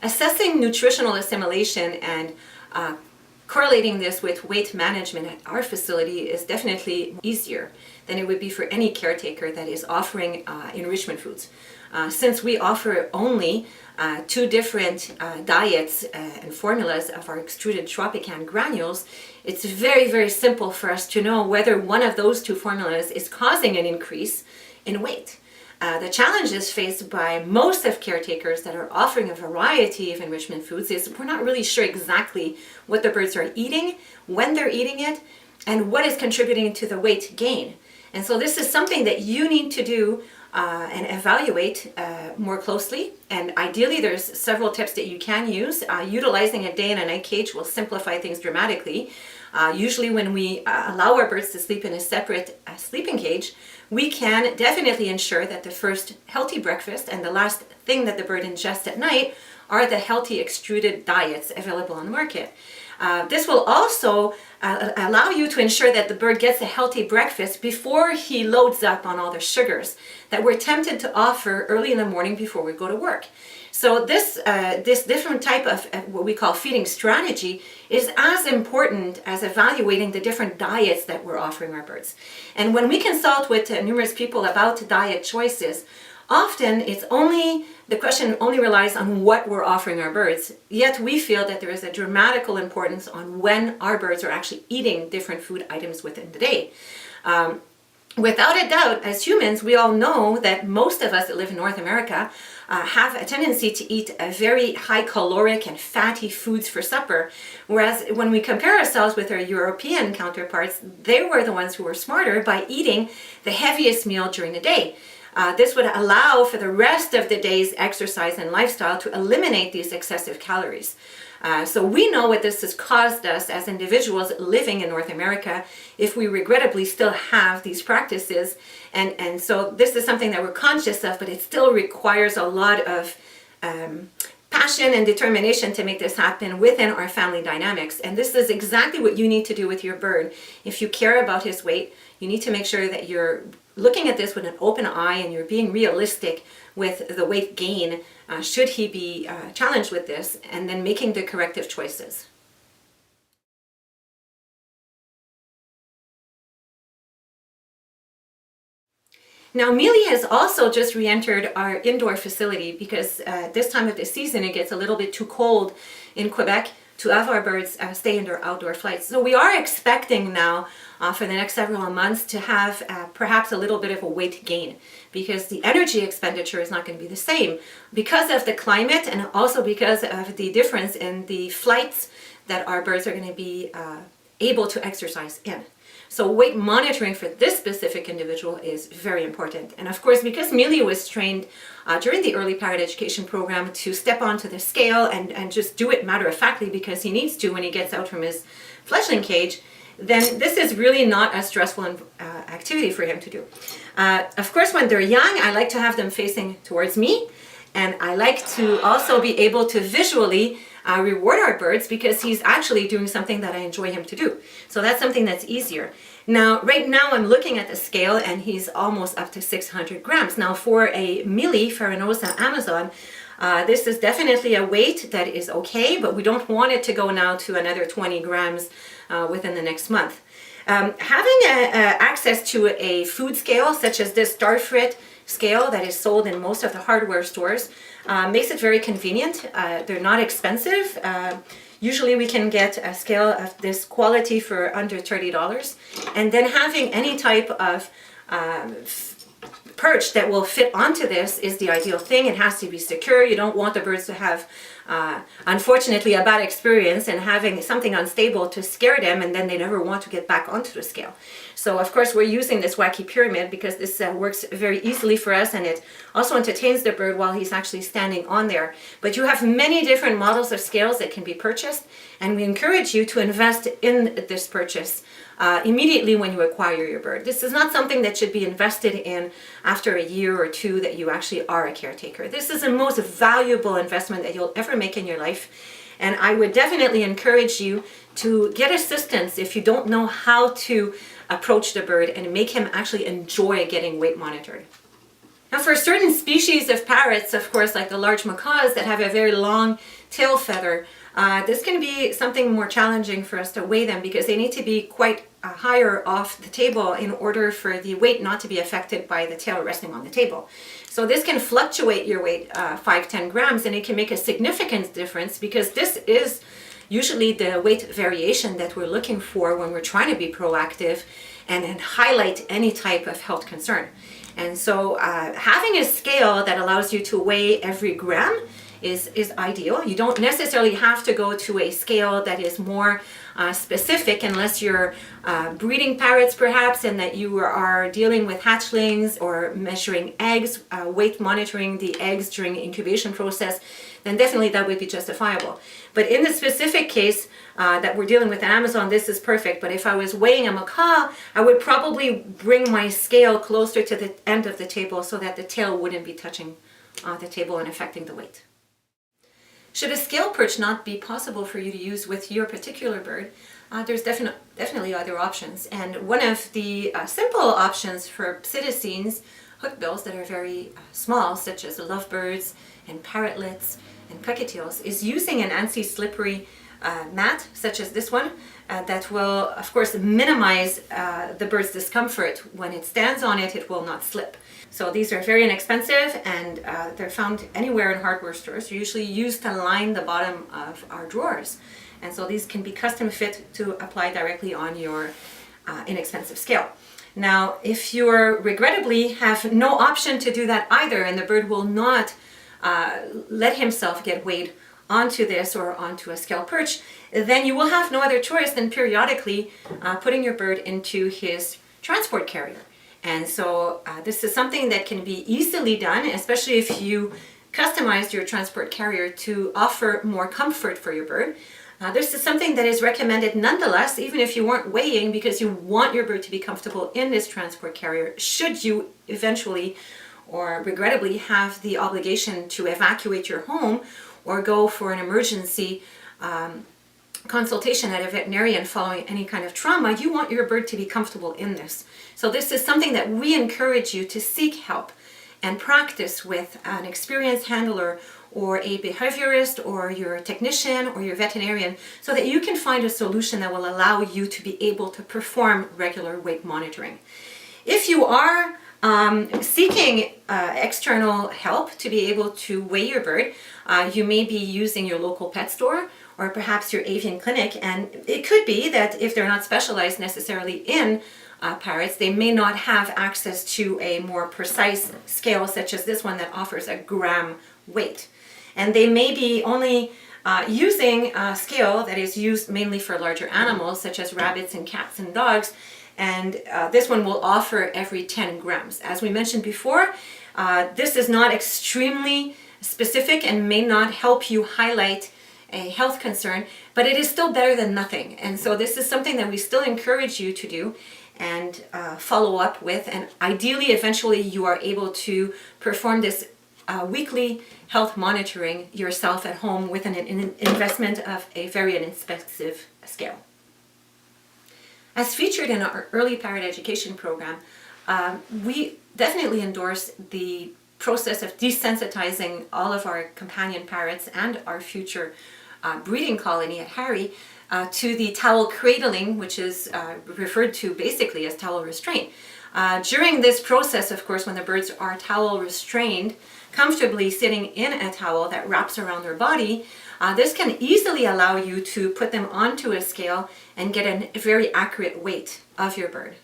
assessing nutritional assimilation and correlating this with weight management at our facility is definitely easier than it would be for any caretaker that is offering enrichment foods. Since we offer only two different diets and formulas of our extruded Tropican granules, it's very, very simple for us to know whether one of those two formulas is causing an increase in weight. The challenges faced by most of caretakers that are offering a variety of enrichment foods is we're not really sure exactly what the birds are eating, when they're eating it, and what is contributing to the weight gain. And so this is something that you need to do and evaluate more closely. And ideally, there's several tips that you can use. Utilizing a day and a night cage will simplify things dramatically. Usually when we allow our birds to sleep in a separate sleeping cage, we can definitely ensure that the first healthy breakfast and the last thing that the bird ingests at night are the healthy extruded diets available on the market. This will also allow you to ensure that the bird gets a healthy breakfast before he loads up on all the sugars that we're tempted to offer early in the morning before we go to work. So this different type of what we call feeding strategy is as important as evaluating the different diets that we're offering our birds. And when we consult with numerous people about diet choices, often the question only relies on what we're offering our birds, yet we feel that there is a dramatical importance on when our birds are actually eating different food items within the day. Without a doubt, as humans, we all know that most of us that live in North America have a tendency to eat a very high caloric and fatty foods for supper, whereas when we compare ourselves with our European counterparts, they were the ones who were smarter by eating the heaviest meal during the day. This would allow for the rest of the day's exercise and lifestyle to eliminate these excessive calories. So we know what this has caused us as individuals living in North America if we regrettably still have these practices. And so this is something that we're conscious of, but it still requires a lot of passion and determination to make this happen within our family dynamics. And this is exactly what you need to do with your bird. If you care about his weight, you need to make sure that you're looking at this with an open eye and you're being realistic with the weight gain should he be challenged with this, and then making the corrective choices. Now, Mealy has also just re-entered our indoor facility because this time of the season it gets a little bit too cold in Quebec to have our birds stay in their outdoor flights. So we are expecting now for the next several months to have perhaps a little bit of a weight gain because the energy expenditure is not going to be the same because of the climate and also because of the difference in the flights that our birds are going to be able to exercise in. So weight monitoring for this specific individual is very important. And of course, because Mealy was trained during the early parrot education program to step onto the scale and just do it matter-of-factly because he needs to when he gets out from his fledgling cage, then this is really not a stressful activity for him to do. Of course, when they're young, I like to have them facing towards me, and I like to also be able to visually reward our birds because he's actually doing something that I enjoy him to do. So that's something that's easier. Now, right now I'm looking at the scale and he's almost up to 600 grams. Now for a Mealy Farinosa Amazon, this is definitely a weight that is okay, but we don't want it to go now to another 20 grams within the next month. Having access to a food scale such as this Starfrit scale that is sold in most of the hardware stores makes it very convenient. They're not expensive. Usually we can get a scale of this quality for under $30. And then having any type of perch that will fit onto this is the ideal thing. It has to be secure. You don't want the birds to have, unfortunately, a bad experience and having something unstable to scare them and then they never want to get back onto the scale. So of course we're using this wacky pyramid because this works very easily for us and it also entertains the bird while he's actually standing on there. But you have many different models of scales that can be purchased and we encourage you to invest in this purchase immediately when you acquire your bird. This is not something that should be invested in after a year or two that you actually are a caretaker. This is the most valuable investment that you'll ever make in your life. And I would definitely encourage you to get assistance if you don't know how to approach the bird and make him actually enjoy getting weight monitored. Now for certain species of parrots, of course, like the large macaws that have a very long tail feather, this can be something more challenging for us to weigh them because they need to be quite higher off the table in order for the weight not to be affected by the tail resting on the table. So this can fluctuate your weight 5-10 grams, and it can make a significant difference because this is usually the weight variation that we're looking for when we're trying to be proactive and highlight any type of health concern. And so having a scale that allows you to weigh every gram is ideal. You don't necessarily have to go to a scale that is more specific unless you're breeding parrots perhaps, and that you are dealing with hatchlings or measuring eggs, weight monitoring the eggs during the incubation process, then definitely that would be justifiable. But in the specific case that we're dealing with in Amazon, this is perfect. But if I was weighing a macaw, I would probably bring my scale closer to the end of the table so that the tail wouldn't be touching the table and affecting the weight. Should a scale perch not be possible for you to use with your particular bird, there's definitely other options. And one of the simple options for psittacines, hookbills that are very small, such as lovebirds and parrotlets and cockatiels, is using an anti-slippery mat, such as this one, that will, of course, minimize the bird's discomfort. When it stands on it, it will not slip. So these are very inexpensive, and they're found anywhere in hardware stores. They're usually used to line the bottom of our drawers. And so these can be custom fit to apply directly on your inexpensive scale. Now, if you regrettably have no option to do that either, and the bird will not let himself get weighed onto this or onto a scale perch, then you will have no other choice than periodically putting your bird into his transport carrier. And so this is something that can be easily done, especially if you customize your transport carrier to offer more comfort for your bird. This is something that is recommended nonetheless, even if you weren't weighing, because you want your bird to be comfortable in this transport carrier should you eventually or regrettably have the obligation to evacuate your home or go for an emergency consultation at a veterinarian following any kind of trauma. You want your bird to be comfortable in this. So this is something that we encourage you to seek help and practice with an experienced handler or a behaviorist or your technician or your veterinarian, so that you can find a solution that will allow you to be able to perform regular weight monitoring. If you are seeking external help to be able to weigh your bird, you may be using your local pet store or perhaps your avian clinic, and it could be that if they're not specialized necessarily in parrots, they may not have access to a more precise scale such as this one that offers a gram weight. And they may be only using a scale that is used mainly for larger animals such as rabbits and cats and dogs, and this one will offer every 10 grams. As we mentioned before, this is not extremely specific and may not help you highlight a health concern, but it is still better than nothing. And so this is something that we still encourage you to do and follow up with, and ideally eventually you are able to perform this weekly health monitoring yourself at home with an investment of a very inexpensive scale. As featured in our early parrot education program, we definitely endorse the process of desensitizing all of our companion parrots and our future breeding colony at Harry to the towel cradling, which is referred to basically as towel restraint. During this process, of course, when the birds are towel restrained, comfortably sitting in a towel that wraps around their body, this can easily allow you to put them onto a scale and get a very accurate weight of your bird.